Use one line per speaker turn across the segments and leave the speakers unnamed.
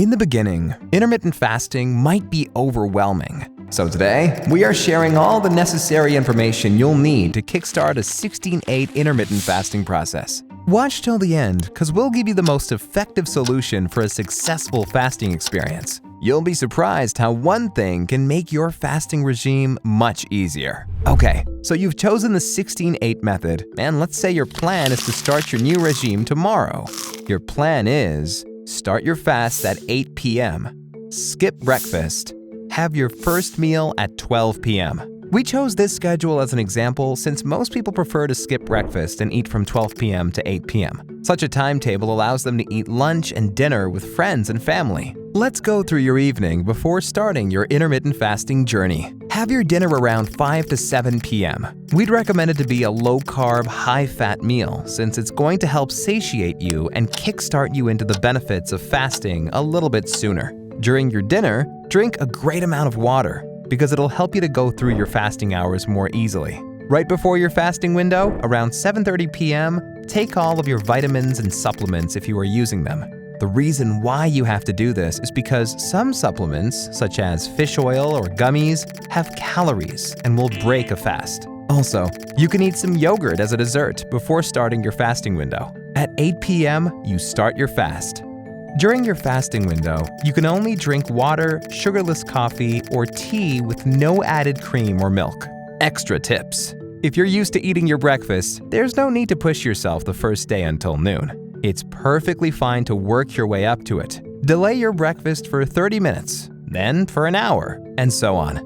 In the beginning, intermittent fasting might be overwhelming. So today, we are sharing all the necessary information you'll need to kickstart a 16/8 intermittent fasting process. Watch till the end, because we'll give you the most effective solution for a successful fasting experience. You'll be surprised how one thing can make your fasting regime much easier. Okay, so you've chosen the 16/8 method, and let's say your plan is to start your new regime tomorrow. Your plan is: start your fast at 8 p.m., skip breakfast, have your first meal at 12 p.m. We chose this schedule as an example since most people prefer to skip breakfast and eat from 12 p.m. to 8 p.m. Such a timetable allows them to eat lunch and dinner with friends and family. Let's go through your evening before starting your intermittent fasting journey. Have your dinner around 5 to 7 p.m. We'd recommend it to be a low-carb, high-fat meal since it's going to help satiate you and kickstart you into the benefits of fasting a little bit sooner. During your dinner, drink a great amount of water because it'll help you to go through your fasting hours more easily. Right before your fasting window, around 7:30 p.m., take all of your vitamins and supplements if you are using them. The reason why you have to do this is because some supplements, such as fish oil or gummies, have calories and will break a fast. Also, you can eat some yogurt as a dessert before starting your fasting window. At 8 p.m., you start your fast. During your fasting window, you can only drink water, sugarless coffee, or tea with no added cream or milk. Extra tips: if you're used to eating your breakfast, there's no need to push yourself the first day until noon. It's perfectly fine to work your way up to it. Delay your breakfast for 30 minutes, then for an hour, and so on.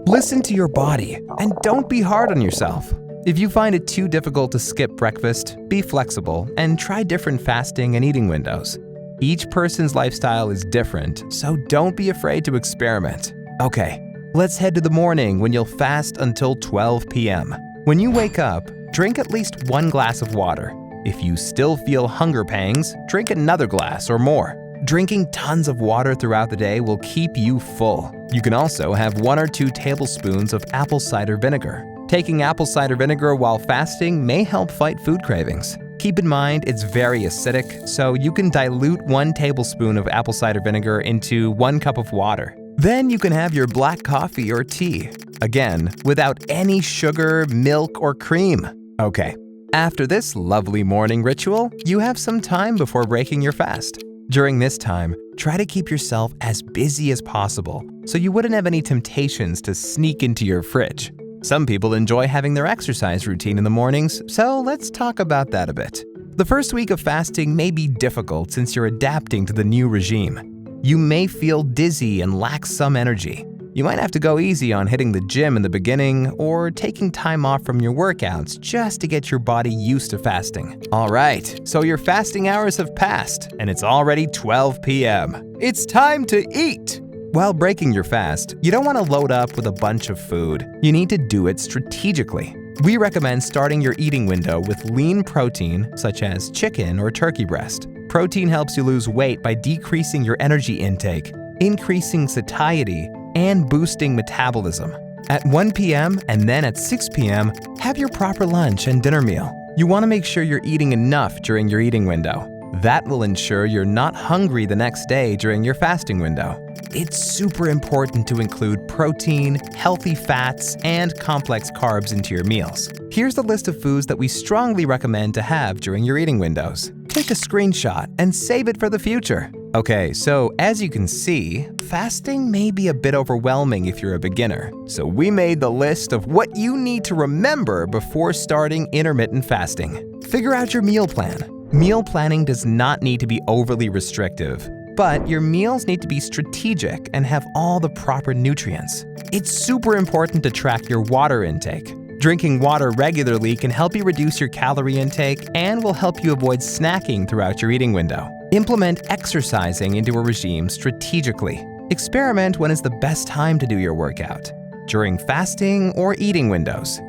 Listen to your body and don't be hard on yourself. If you find it too difficult to skip breakfast, be flexible and try different fasting and eating windows. Each person's lifestyle is different, so don't be afraid to experiment. Okay, let's head to the morning when you'll fast until 12 p.m. When you wake up, drink at least 1 glass of water. If you still feel hunger pangs, drink another glass or more. Drinking tons of water throughout the day will keep you full. You can also have 1 or 2 tablespoons of apple cider vinegar. Taking apple cider vinegar while fasting may help fight food cravings. Keep in mind it's very acidic, so you can dilute 1 tablespoon of apple cider vinegar into 1 cup of water. Then you can have your black coffee or tea. Again, without any sugar, milk, or cream. Okay. After this lovely morning ritual, you have some time before breaking your fast. During this time, try to keep yourself as busy as possible so you wouldn't have any temptations to sneak into your fridge. Some people enjoy having their exercise routine in the mornings, so let's talk about that a bit. The first week of fasting may be difficult since you're adapting to the new regime. You may feel dizzy and lack some energy. You might have to go easy on hitting the gym in the beginning or taking time off from your workouts just to get your body used to fasting. Alright, so your fasting hours have passed and it's already 12 p.m. It's time to eat! While breaking your fast, you don't want to load up with a bunch of food. You need to do it strategically. We recommend starting your eating window with lean protein, such as chicken or turkey breast. Protein helps you lose weight by decreasing your energy intake, increasing satiety, and boosting metabolism. At 1 p.m. and then at 6 p.m., have your proper lunch and dinner meal. You want to make sure you're eating enough during your eating window. That will ensure you're not hungry the next day during your fasting window. It's super important to include protein, healthy fats, and complex carbs into your meals. Here's the list of foods that we strongly recommend to have during your eating windows. Take a screenshot and save it for the future. Okay, so as you can see, fasting may be a bit overwhelming if you're a beginner. So we made the list of what you need to remember before starting intermittent fasting. Figure out your meal plan. Meal planning does not need to be overly restrictive, but your meals need to be strategic and have all the proper nutrients. It's super important to track your water intake. Drinking water regularly can help you reduce your calorie intake and will help you avoid snacking throughout your eating window. Implement exercising into a regime strategically. Experiment when is the best time to do your workout, during fasting or eating windows.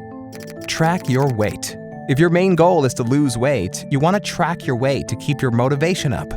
Track your weight. If your main goal is to lose weight, you want to track your weight to keep your motivation up.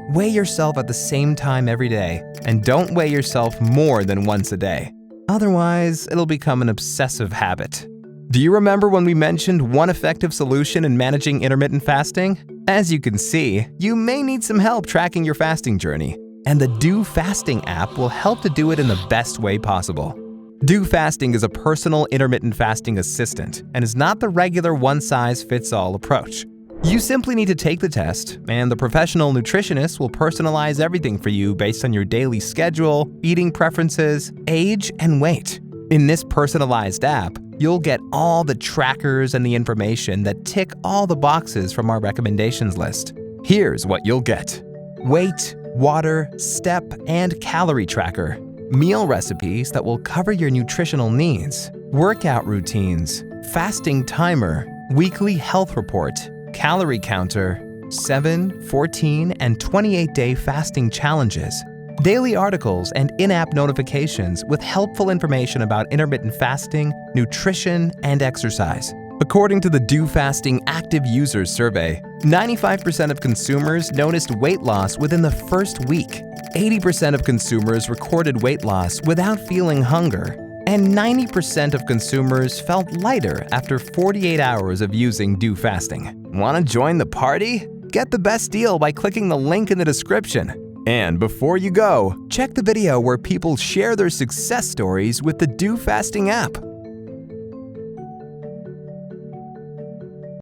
Weigh yourself at the same time every day, and don't weigh yourself more than once a day. Otherwise, it'll become an obsessive habit. Do you remember when we mentioned one effective solution in managing intermittent fasting? As you can see, you may need some help tracking your fasting journey. and the Do Fasting app will help to do it in the best way possible. Do Fasting is a personal intermittent fasting assistant and is not the regular one-size-fits-all approach. You simply need to take the test, and the professional nutritionist will personalize everything for you based on your daily schedule, eating preferences, age, and weight. In this personalized app, you'll get all the trackers and the information that tick all the boxes from our recommendations list. Here's what you'll get: weight, water, step, and calorie tracker, meal recipes that will cover your nutritional needs, workout routines, fasting timer, weekly health report, calorie counter, 7, 14, and 28-day fasting challenges, daily articles and in-app notifications with helpful information about intermittent fasting, nutrition, and exercise. According to the Do Fasting Active Users Survey, 95% of consumers noticed weight loss within the first week. 80% of consumers recorded weight loss without feeling hunger, and 90% of consumers felt lighter after 48 hours of using Do Fasting. Want to join the party? Get the best deal by clicking the link in the description. And before you go, check the video where people share their success stories with the Do Fasting app.